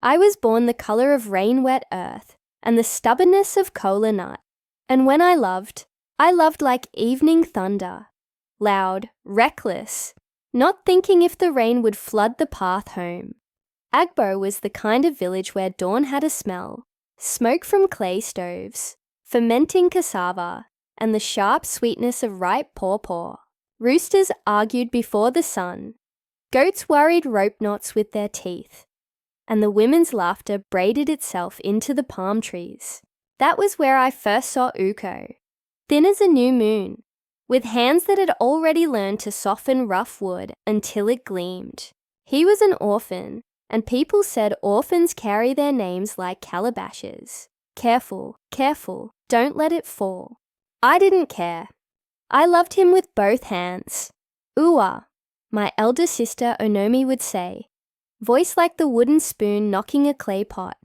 I was born the color of rain-wet earth and the stubbornness of kola nut. And when I loved like evening thunder, loud, reckless, not thinking if the rain would flood the path home. Agbo was the kind of village where dawn had a smell, smoke from clay stoves, fermenting cassava, and the sharp sweetness of ripe pawpaw. Roosters argued before the sun. Goats worried rope knots with their teeth. And the women's laughter braided itself into the palm trees. That was where I first saw Ukko, thin as a new moon, with hands that had already learned to soften rough wood until it gleamed. He was an orphan, and people said orphans carry their names like calabashes. Careful, careful, don't let it fall. I didn't care. I loved him with both hands. Ua, my elder sister Onomi would say, voice like the wooden spoon knocking a clay pot.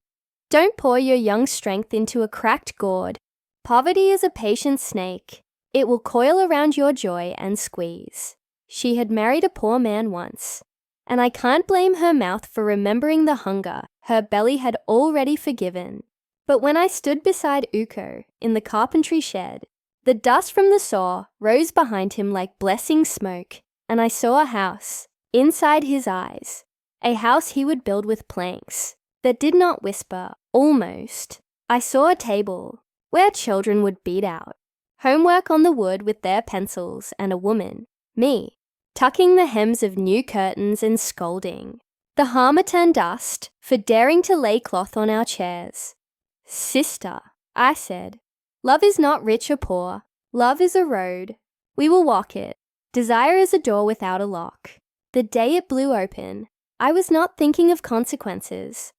Don't pour your young strength into a cracked gourd. Poverty is a patient snake. It will coil around your joy and squeeze. She had married a poor man once, and I can't blame her mouth for remembering the hunger her belly had already forgiven. But when I stood beside Ukko in the carpentry shed, the dust from the saw rose behind him like blessing smoke, and I saw a house, inside his eyes, a house he would build with planks that did not whisper, almost. I saw a table where children would beat out homework on the wood with their pencils, and a woman, me, tucking the hems of new curtains and scolding the harmattan dust for daring to lay cloth on our chairs. Sister, I said, love is not rich or poor. Love is a road. We will walk it. Desire is a door without a lock. The day it blew open, I was not thinking of consequences,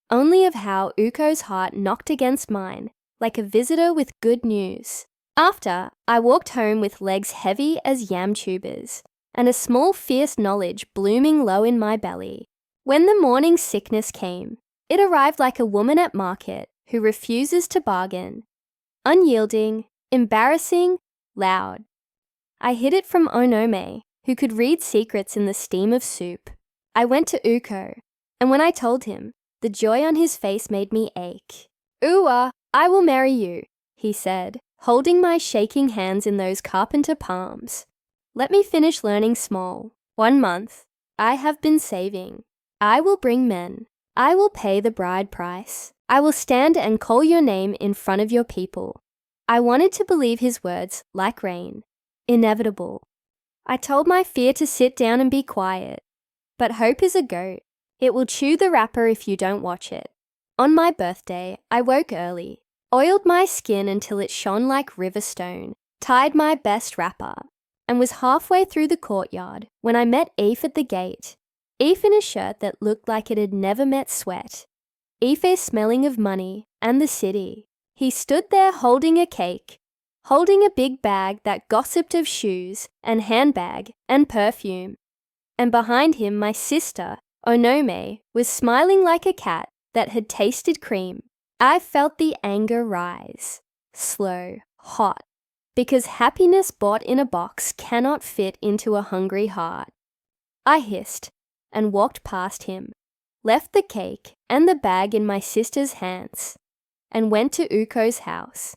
only of how Ukko's heart knocked against mine like a visitor with good news. After, I walked home with legs heavy as yam tubers and a small fierce knowledge blooming low in my belly. When the morning sickness came, it arrived like a woman at market who refuses to bargain. Unyielding, embarrassing, loud. I hid it from Onome, who could read secrets in the steam of soup. I went to Ukko, and when I told him, the joy on his face made me ache. Ua, I will marry you, he said, holding my shaking hands in those carpenter palms. Let me finish learning small. 1 month. I have been saving. I will bring men. I will pay the bride price. I will stand and call your name in front of your people. I wanted to believe his words like rain. Inevitable. I told my fear to sit down and be quiet. But hope is a goat. It will chew the wrapper if you don't watch it. On my birthday, I woke early, oiled my skin until it shone like river stone, tied my best wrapper, and was halfway through the courtyard when I met Eve at the gate. Eve in a shirt that looked like it had never met sweat. Eve smelling of money and the city. He stood there holding a cake, holding a big bag that gossiped of shoes and handbag and perfume. And behind him, my sister, Onome, was smiling like a cat that had tasted cream. I felt the anger rise, slow, hot, because happiness bought in a box cannot fit into a hungry heart. I hissed and walked past him, left the cake and the bag in my sister's hands, and went to Ukko's house.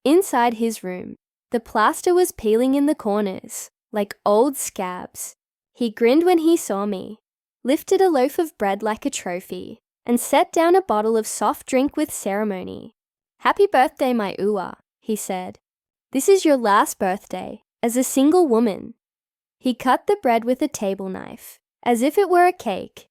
Inside his room, the plaster was peeling in the corners, like old scabs. He grinned when he saw me, lifted a loaf of bread like a trophy, and set down a bottle of soft drink with ceremony. Happy birthday, my Ua, he said. This is your last birthday, as a single woman. He cut the bread with a table knife, as if it were a cake,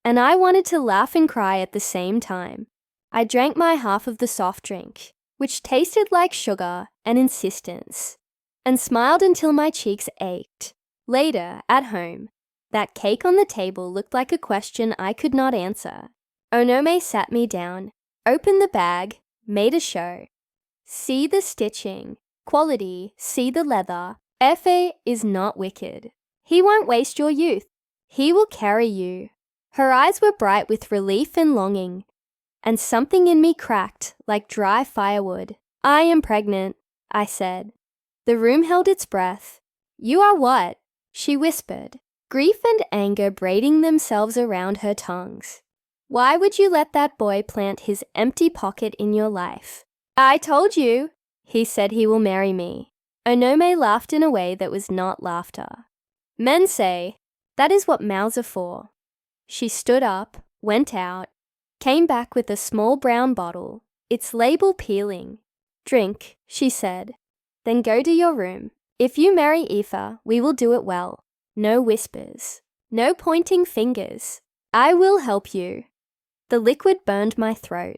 and I wanted to laugh and cry at the same time. I drank my half of the soft drink, which tasted like sugar and insistence, and smiled until my cheeks ached. Later, at home, that cake on the table looked like a question I could not answer. Onome sat me down, opened the bag, made a show. See the stitching, quality, see the leather. Efe is not wicked. He won't waste your youth. He will carry you. Her eyes were bright with relief and longing, and something in me cracked like dry firewood. I am pregnant, I said. The room held its breath. You are what? She whispered, grief and anger braiding themselves around her tongues. Why would you let that boy plant his empty pocket in your life? I told you. He said he will marry me. Onome laughed in a way that was not laughter. Men say, that is what mouths are for. She stood up, went out, came back with a small brown bottle, its label peeling. Drink, she said. Then go to your room. If you marry Aoife, we will do it well. No whispers. No pointing fingers. I will help you. The liquid burned my throat.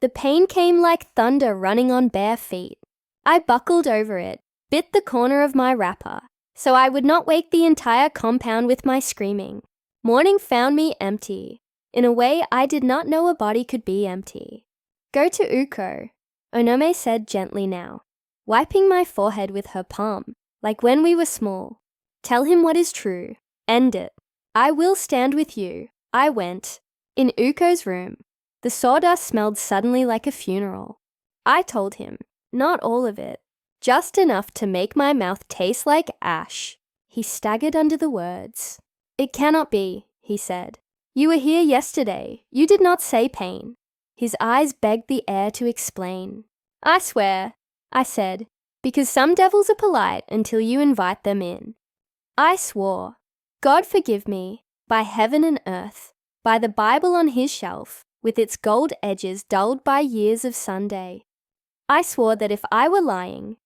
The pain came like thunder running on bare feet. I buckled over it, bit the corner of my wrapper, so I would not wake the entire compound with my screaming. Morning found me empty. In a way I did not know a body could be empty. Go to Uko, Onome said gently now, wiping my forehead with her palm, like when we were small. Tell him what is true. End it. I will stand with you. I went. In Uko's room, the sawdust smelled suddenly like a funeral. I told him, not all of it, just enough to make my mouth taste like ash. He staggered under the words. It cannot be, he said. You were here yesterday. You did not say pain. His eyes begged the air to explain. I swear, I said, because some devils are polite until you invite them in. I swore. God forgive me, by heaven and earth, by the Bible on his shelf, with its gold edges dulled by years of Sunday. I swore that if I were lying,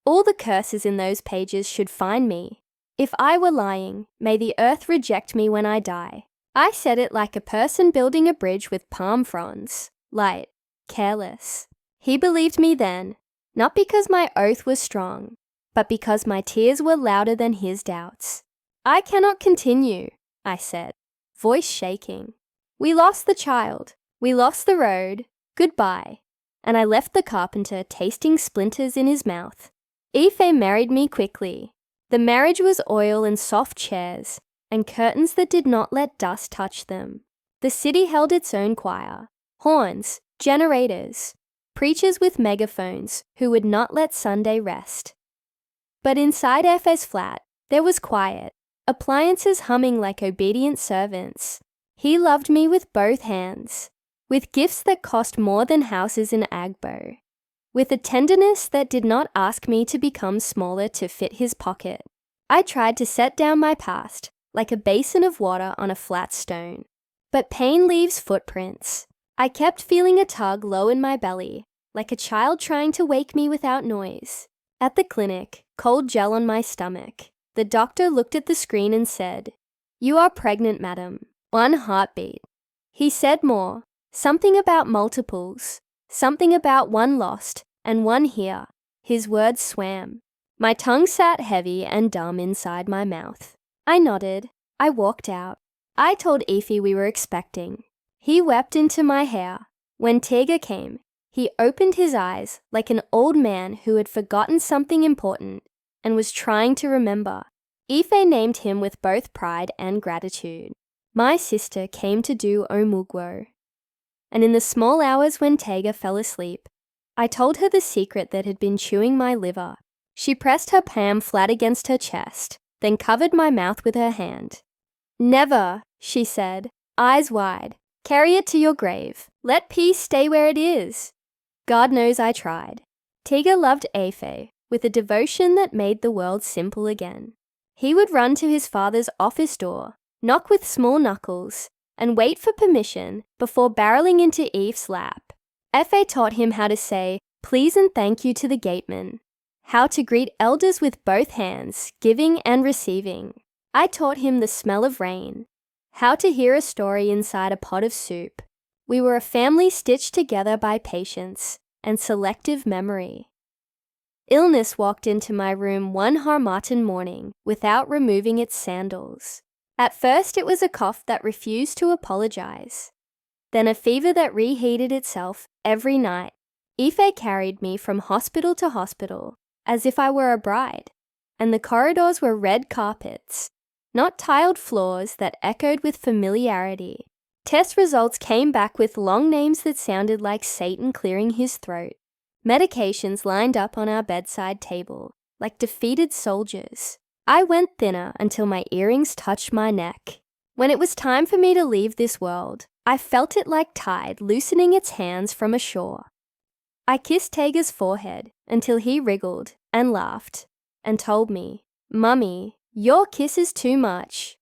all the curses in those pages should find me. If I were lying, may the earth reject me when I die. I said it like a person building a bridge with palm fronds, light, careless. He believed me then, not because my oath was strong, but because my tears were louder than his doubts. I cannot continue, I said, voice shaking. We lost the child. We lost the road. Goodbye. And I left the carpenter tasting splinters in his mouth. Aoife married me quickly. The marriage was oil and soft chairs, and curtains that did not let dust touch them. The city held its own choir, horns, generators, preachers with megaphones who would not let Sunday rest. But inside Aoife's flat, there was quiet, appliances humming like obedient servants. He loved me with both hands, with gifts that cost more than houses in Agbo, with a tenderness that did not ask me to become smaller to fit his pocket. I tried to set down my past, like a basin of water on a flat stone. But pain leaves footprints. I kept feeling a tug low in my belly, like a child trying to wake me without noise. At the clinic, cold gel on my stomach. The doctor looked at the screen and said, "You are pregnant, madam. 1 heartbeat." He said more, something about multiples, something about 1 lost and 1 here. His words swam. My tongue sat heavy and dumb inside my mouth. I nodded. I walked out. I told Aoife we were expecting. He wept into my hair. When Tega came, he opened his eyes like an old man who had forgotten something important and was trying to remember. Aoife named him with both pride and gratitude. My sister came to do omugwo. And in the small hours when Tega fell asleep, I told her the secret that had been chewing my liver. She pressed her palm flat against her chest, then covered my mouth with her hand. "Never," she said, eyes wide. "Carry it to your grave. Let peace stay where it is." God knows I tried. Tega loved Aoife with a devotion that made the world simple again. He would run to his father's office door, knock with small knuckles, and wait for permission before barreling into Eve's lap. Aoife taught him how to say please and thank you to the gateman, how to greet elders with both hands, giving and receiving. I taught him the smell of rain, how to hear a story inside a pot of soup. We were a family stitched together by patience and selective memory. Illness walked into my room one Harmattan morning without removing its sandals. At first it was a cough that refused to apologize, then a fever that reheated itself every night. Aoife carried me from hospital to hospital as if I were a bride, and the corridors were red carpets, not tiled floors that echoed with familiarity. Test results came back with long names that sounded like Satan clearing his throat. Medications lined up on our bedside table, like defeated soldiers. I went thinner until my earrings touched my neck. When it was time for me to leave this world, I felt it like tide loosening its hands from a shore. I kissed Tega's forehead until he wriggled and laughed and told me, "Mummy, your kiss is too much."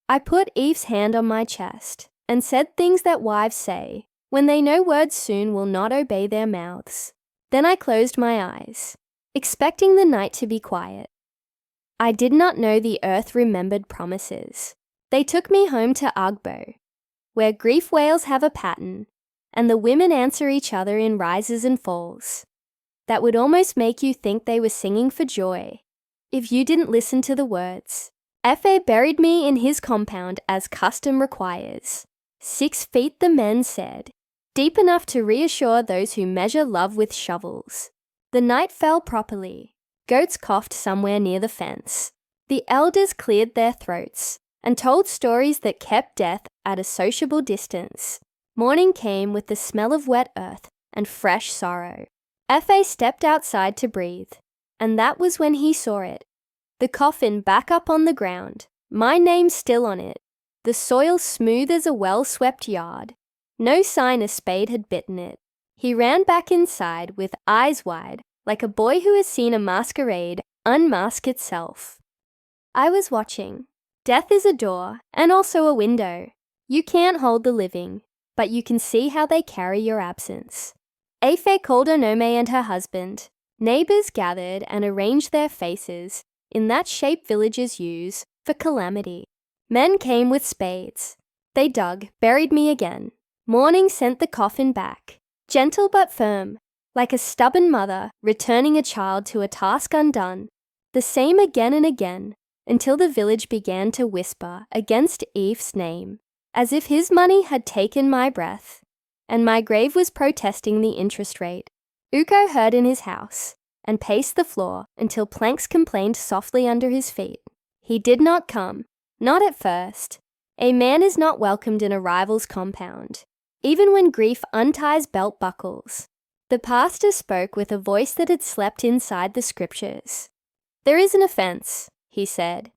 I put Eve's hand on my chest and said things that wives say when they know words soon will not obey their mouths. Then I closed my eyes, expecting the night to be quiet. I did not know the earth remembered promises. They took me home to Agbo, where grief wails have a pattern, and the women answer each other in rises and falls that would almost make you think they were singing for joy if you didn't listen to the words. Efe buried me in his compound as custom requires. 6 feet, the men said, deep enough to reassure those who measure love with shovels. The night fell properly. Goats coughed somewhere near the fence. The elders cleared their throats and told stories that kept death at a sociable distance. Morning came with the smell of wet earth and fresh sorrow. Efe stepped outside to breathe, and that was when he saw it. The coffin back up on the ground, my name still on it, the soil smooth as a well-swept yard. No sign a spade had bitten it. He ran back inside with eyes wide, like a boy who has seen a masquerade unmask itself. I was watching. Death is a door and also a window. You can't hold the living, but you can see how they carry your absence. Efe called Onome and her husband. Neighbors gathered and arranged their faces in that shape villagers use for calamity. Men came with spades. They dug, buried me again. Morning sent the coffin back, gentle but firm, like a stubborn mother returning a child to a task undone. The same again and again, until the village began to whisper against Eve's name, as if his money had taken my breath, and my grave was protesting the interest rate. Uko heard in his house, and paced the floor until planks complained softly under his feet. He did not come, not at first. A man is not welcomed in a rival's compound, even when grief unties belt buckles. The pastor spoke with a voice that had slept inside the scriptures. "There is an offense," he said.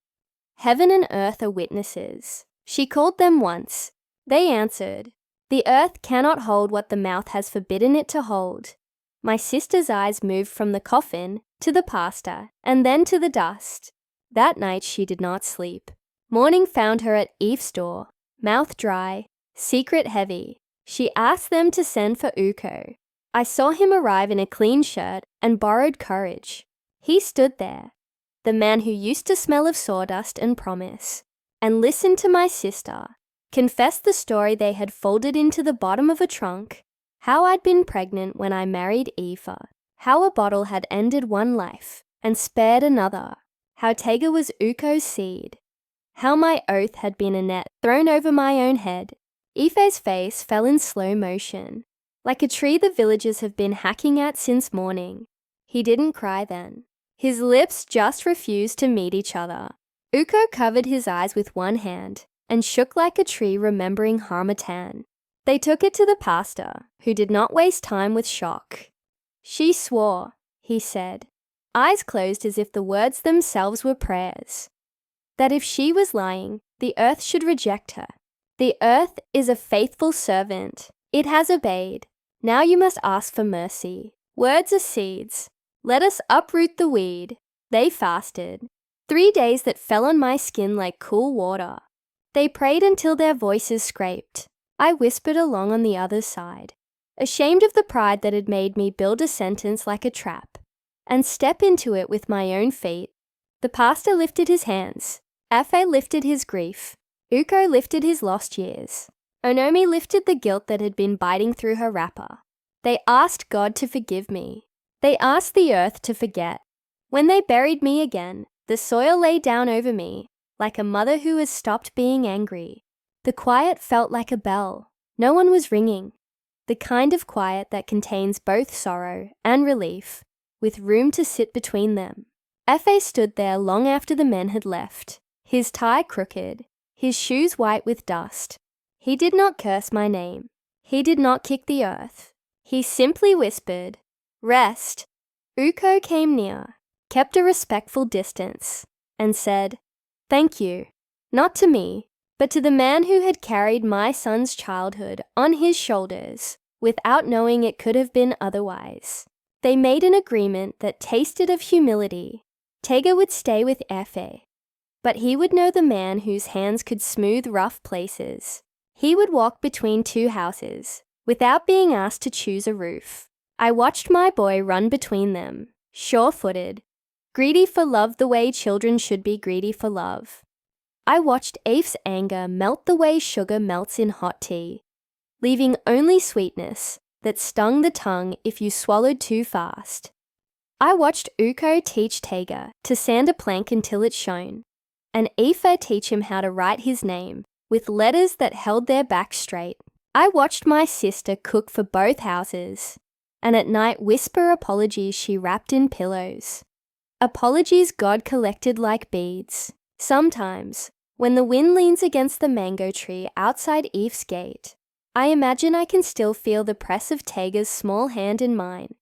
"Heaven and earth are witnesses." She called them once. They answered. The earth cannot hold what the mouth has forbidden it to hold. My sister's eyes moved from the coffin to the pastor and then to the dust. That night she did not sleep. Morning found her at Eve's door, mouth dry, secret heavy. She asked them to send for Uko. I saw him arrive in a clean shirt and borrowed courage. He stood there, the man who used to smell of sawdust and promise, and listened to my sister, confessed the story they had folded into the bottom of a trunk, how I'd been pregnant when I married Aoife, how a bottle had ended one life and spared another, how Tega was Uko's seed, how my oath had been a net thrown over my own head. Aoife's face fell in slow motion, like a tree the villagers have been hacking at since morning. He didn't cry then. His lips just refused to meet each other. Uko covered his eyes with one hand and shook like a tree remembering Harmattan. They took it to the pastor, who did not waste time with shock. "She swore," he said, eyes closed as if the words themselves were prayers, "that if she was lying, the earth should reject her. The earth is a faithful servant. It has obeyed. Now you must ask for mercy. Words are seeds. Let us uproot the weed." They fasted. 3 days that fell on my skin like cool water. They prayed until their voices scraped. I whispered along on the other side, ashamed of the pride that had made me build a sentence like a trap and step into it with my own feet. The pastor lifted his hands. Afe lifted his grief. Uko lifted his lost years. Onome lifted the guilt that had been biting through her wrapper. They asked God to forgive me. They asked the earth to forget. When they buried me again, the soil lay down over me, like a mother who has stopped being angry. The quiet felt like a bell. No one was ringing. The kind of quiet that contains both sorrow and relief, with room to sit between them. Afe stood there long after the men had left, his tie crooked, his shoes white with dust. He did not curse my name. He did not kick the earth. He simply whispered, "Rest." Uko came near, kept a respectful distance, and said, "Thank you." Not to me, but to the man who had carried my son's childhood on his shoulders without knowing it could have been otherwise. They made an agreement that tasted of humility. Tega would stay with Efe, but he would know the man whose hands could smooth rough places. He would walk between two houses without being asked to choose a roof. I watched my boy run between them, sure-footed, greedy for love the way children should be greedy for love. I watched Afe's anger melt the way sugar melts in hot tea, leaving only sweetness that stung the tongue if you swallowed too fast. I watched Uko teach Tega to sand a plank until it shone, and Aoife teach him how to write his name with letters that held their back straight. I watched my sister cook for both houses, and at night whisper apologies she wrapped in pillows. Apologies God collected like beads. Sometimes, when the wind leans against the mango tree outside Eve's gate, I imagine I can still feel the press of Tega's small hand in mine.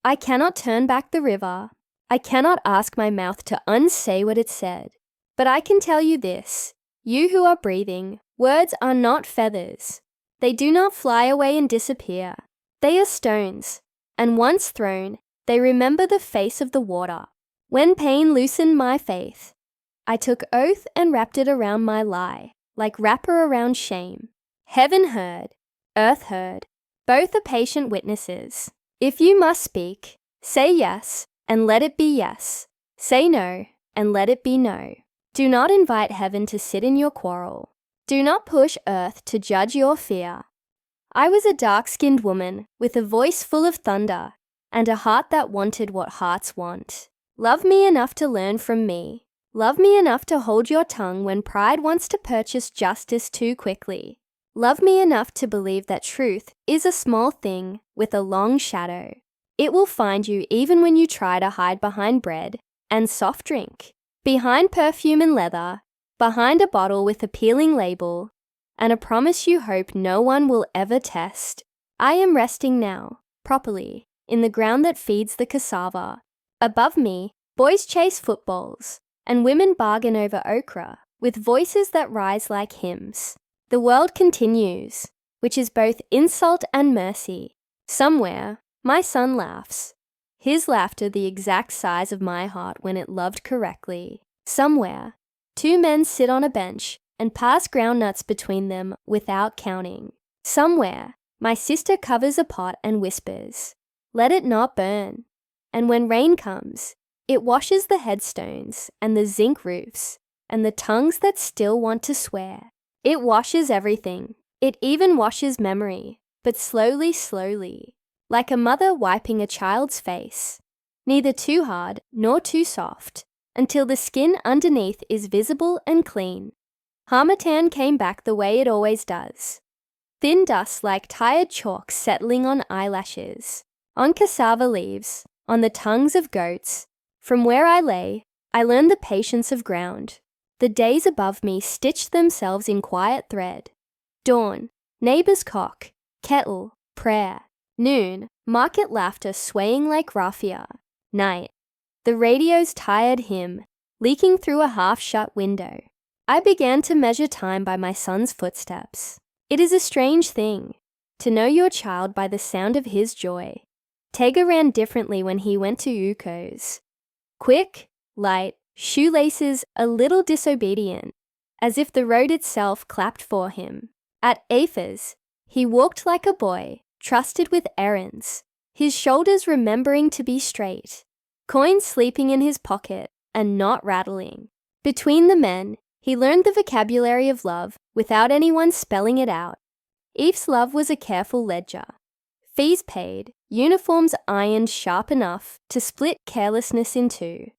I cannot turn back the river. I cannot ask my mouth to unsay what it said. But I can tell you this, you who are breathing, words are not feathers. They do not fly away and disappear. They are stones, and once thrown, they remember the face of the water. When pain loosened my faith, I took oath and wrapped it around my lie, like wrapper around shame. Heaven heard, earth heard, both are patient witnesses. If you must speak, say yes, and let it be yes. Say no, and let it be no. Do not invite heaven to sit in your quarrel. Do not push earth to judge your fear. I was a dark-skinned woman with a voice full of thunder and a heart that wanted what hearts want. Love me enough to learn from me. Love me enough to hold your tongue when pride wants to purchase justice too quickly. Love me enough to believe that truth is a small thing with a long shadow. It will find you even when you try to hide behind bread and soft drink, behind perfume and leather, behind a bottle with a peeling label, and a promise you hope no one will ever test. I am resting now, properly, in the ground that feeds the cassava. Above me, boys chase footballs, and women bargain over okra, with voices that rise like hymns. The world continues, which is both insult and mercy. Somewhere, my son laughs, his laughter the exact size of my heart when it loved correctly. Somewhere, two men sit on a bench and pass groundnuts between them without counting. Somewhere, my sister covers a pot and whispers, "Let it not burn." And when rain comes, it washes the headstones and the zinc roofs and the tongues that still want to swear. It washes everything. It even washes memory, but slowly, slowly, like a mother wiping a child's face. Neither too hard nor too soft, until the skin underneath is visible and clean. Harmattan came back the way it always does. Thin dust like tired chalk settling on eyelashes, on cassava leaves, on the tongues of goats. From where I lay, I learned the patience of ground. The days above me stitched themselves in quiet thread. Dawn, neighbor's cock, kettle, prayer. Noon, market laughter swaying like raffia. Night, the radio's tired hymn, leaking through a half-shut window. I began to measure time by my son's footsteps. It is a strange thing, to know your child by the sound of his joy. Tega ran differently when he went to Uko's. Quick, light, shoelaces a little disobedient, as if the road itself clapped for him. At Aoife's, he walked like a boy, trusted with errands, his shoulders remembering to be straight, coins sleeping in his pocket and not rattling. Between the men, he learned the vocabulary of love without anyone spelling it out. Eve's love was a careful ledger. Fees paid, uniforms ironed sharp enough to split carelessness in two.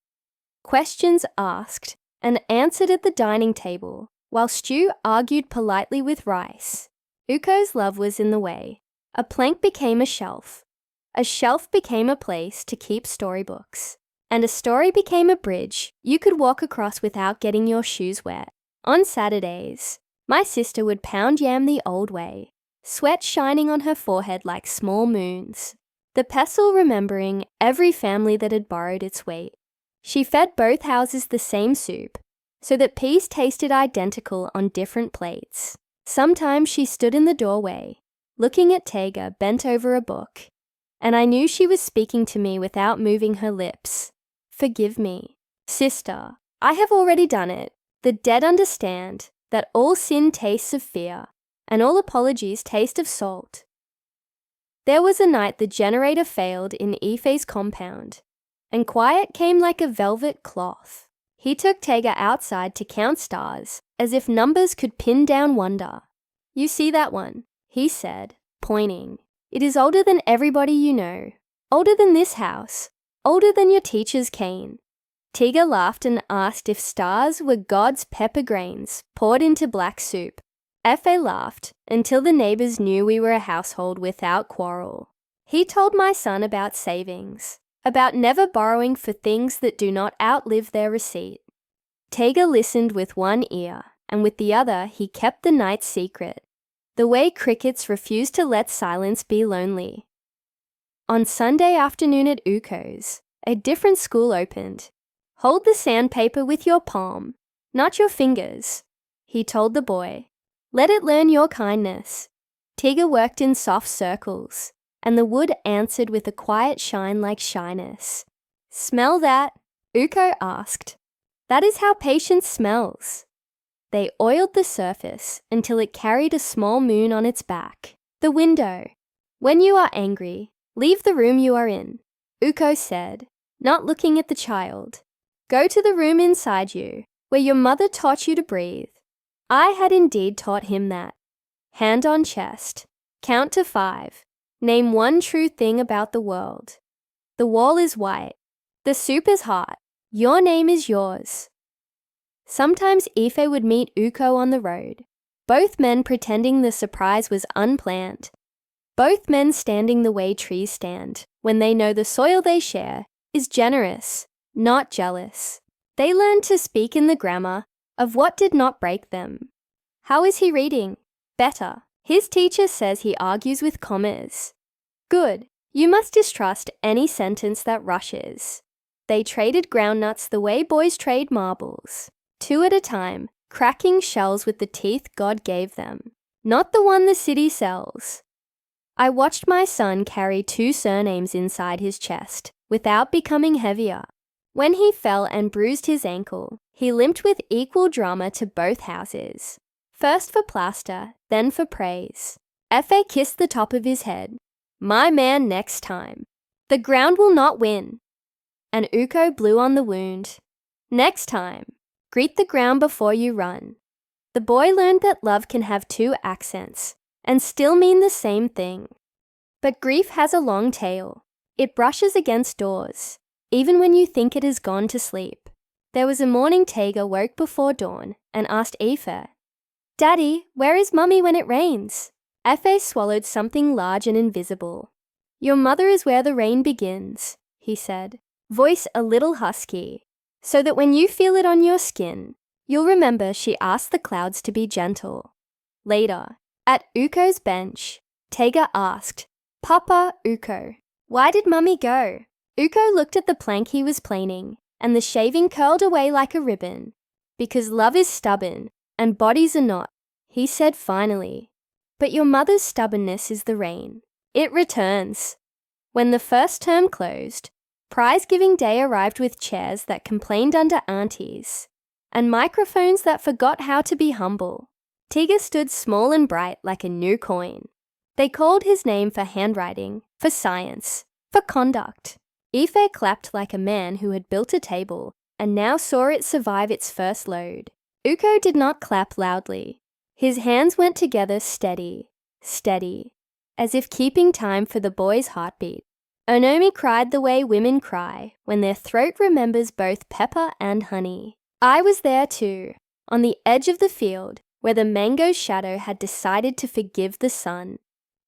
Questions asked and answered at the dining table, while Stew argued politely with Rice. Uko's love was in the way. A plank became a shelf became a place to keep storybooks, and a story became a bridge you could walk across without getting your shoes wet. On Saturdays, my sister would pound yam the old way, sweat shining on her forehead like small moons, the pestle remembering every family that had borrowed its weight. She fed both houses the same soup, so that peas tasted identical on different plates. Sometimes she stood in the doorway, looking at Tega bent over a book, and I knew she was speaking to me without moving her lips. Forgive me. Sister, I have already done it. The dead understand that all sin tastes of fear, and all apologies taste of salt. There was a night the generator failed in Ife's compound, and quiet came like a velvet cloth. He took Tega outside to count stars, as if numbers could pin down wonder. You see that one, he said, pointing. It is older than everybody you know, older than this house, older than your teacher's cane. Tega laughed and asked if stars were God's pepper grains poured into black soup. Efe laughed until the neighbors knew we were a household without quarrel. He told my son about savings, about never borrowing for things that do not outlive their receipt. Tega listened with one ear, and with the other he kept the night's secret, the way crickets refuse to let silence be lonely. On Sunday afternoon at Uko's, a different school opened. Hold the sandpaper with your palm, not your fingers, he told the boy. Let it learn your kindness. Tega worked in soft circles, and the wood answered with a quiet shine like shyness. Smell that? Uko asked. That is how patience smells. They oiled the surface until it carried a small moon on its back. The window. When you are angry, leave the room you are in, Uko said, not looking at the child. Go to the room inside you, where your mother taught you to breathe. I had indeed taught him that. Hand on chest. Count to 5. Name one true thing about the world. The wall is white. The soup is hot. Your name is yours. Sometimes Ife would meet Uko on the road, both men pretending the surprise was unplanned. Both men standing the way trees stand when they know the soil they share is generous, not jealous. They learned to speak in the grammar of what did not break them. How is he reading? Better. His teacher says he argues with commas. Good. You must distrust any sentence that rushes. They traded groundnuts the way boys trade marbles, 2 at a time, cracking shells with the teeth God gave them, not the one the city sells. I watched my son carry 2 surnames inside his chest without becoming heavier. When he fell and bruised his ankle, he limped with equal drama to both houses. First for plaster, then for praise. Efe kissed the top of his head. My man next time. The ground will not win. And Uko blew on the wound. Next time. Greet the ground before you run. The boy learned that love can have 2 accents and still mean the same thing. But grief has a long tail. It brushes against doors, even when you think it has gone to sleep. There was a morning Tega woke before dawn and asked Aoife, Daddy, where is Mummy when it rains? Efe swallowed something large and invisible. Your mother is where the rain begins, he said, voice a little husky, so that when you feel it on your skin, you'll remember she asked the clouds to be gentle. Later, at Uko's bench, Tega asked, Papa Uko, why did Mummy go? Uko looked at the plank he was planing, and the shaving curled away like a ribbon. Because love is stubborn, and bodies are not, he said finally. But your mother's stubbornness is the rain. It returns. When the first term closed, prize-giving day arrived with chairs that complained under aunties, and microphones that forgot how to be humble. Tega stood small and bright like a new coin. They called his name for handwriting, for science, for conduct. Ife clapped like a man who had built a table and now saw it survive its first load. Uko did not clap loudly. His hands went together steady, steady, as if keeping time for the boy's heartbeat. Onomi cried the way women cry when their throat remembers both pepper and honey. I was there too, on the edge of the field where the mango's shadow had decided to forgive the sun.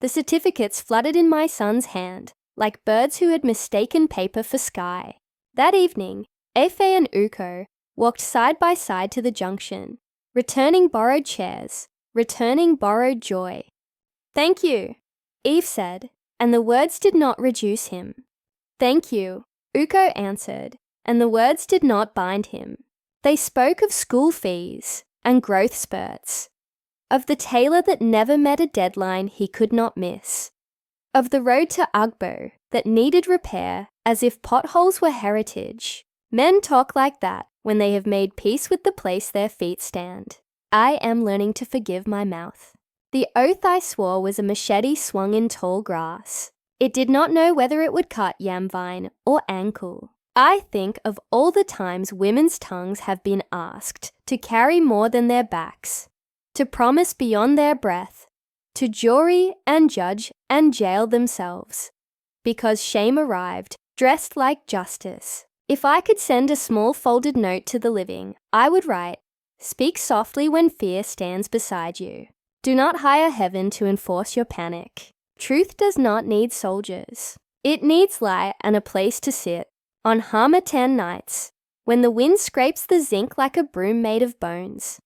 The certificates fluttered in my son's hand, like birds who had mistaken paper for sky. That evening, Efe and Uko walked side by side to the junction, returning borrowed chairs, returning borrowed joy. Thank you, Eve said, and the words did not reduce him. Thank you, Uko answered, and the words did not bind him. They spoke of school fees and growth spurts, of the tailor that never met a deadline he could not miss, of the road to Ugbo that needed repair as if potholes were heritage. Men talk like that when they have made peace with the place their feet stand. I am learning to forgive my mouth. The oath I swore was a machete swung in tall grass. It did not know whether it would cut yam vine or ankle. I think of all the times women's tongues have been asked to carry more than their backs, to promise beyond their breath, to jury and judge and jail themselves, because shame arrived, dressed like justice. If I could send a small folded note to the living, I would write, "Speak softly when fear stands beside you. Do not hire heaven to enforce your panic. Truth does not need soldiers. It needs light and a place to sit. On Harmattan nights, when the wind scrapes the zinc like a broom made of bones,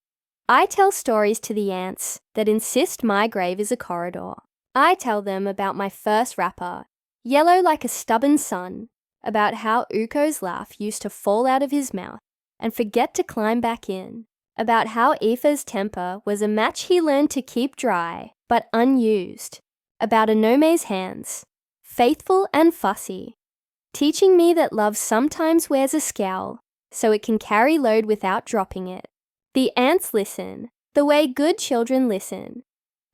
I tell stories to the ants that insist my grave is a corridor. I tell them about my first rapper, yellow like a stubborn sun, about how Uko's laugh used to fall out of his mouth and forget to climb back in, about how Aoife's temper was a match he learned to keep dry but unused, about Anome's hands, faithful and fussy, teaching me that love sometimes wears a scowl so it can carry load without dropping it. The ants listen, the way good children listen.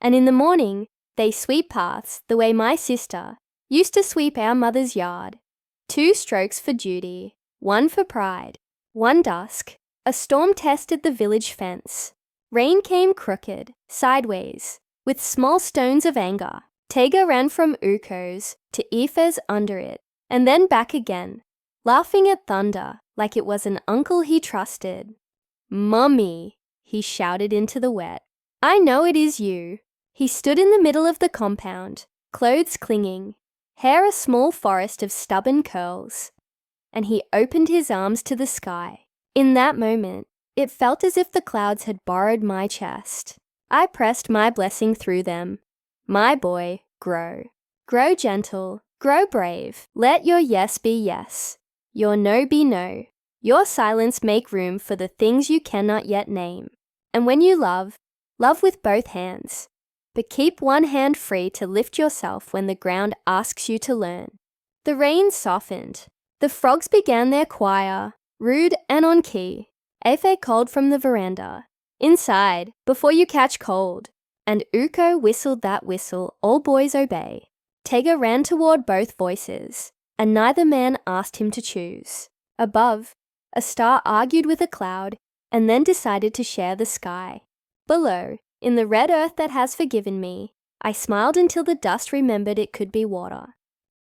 And in the morning, they sweep paths the way my sister used to sweep our mother's yard. 2 strokes for duty, 1 for pride. One dusk, a storm tested the village fence. Rain came crooked, sideways, with small stones of anger. Tega ran from Uko's to Aoife's under it, and then back again, laughing at thunder like it was an uncle he trusted. "Mummy," he shouted into the wet. "I know it is you." He stood in the middle of the compound, clothes clinging, hair a small forest of stubborn curls, and he opened his arms to the sky. In that moment, it felt as if the clouds had borrowed my chest. I pressed my blessing through them. My boy, grow. Grow gentle, grow brave. Let your yes be yes, your no be no. Your silence make room for the things you cannot yet name. And when you love, love with both hands. But keep one hand free to lift yourself when the ground asks you to learn. The rain softened. The frogs began their choir, rude and on key. Aoife called from the veranda, "Inside, before you catch cold." And Uko whistled that whistle all boys obey. Tega ran toward both voices, and neither man asked him to choose. Above, a star argued with a cloud and then decided to share the sky. Below, in the red earth that has forgiven me, I smiled until the dust remembered it could be water.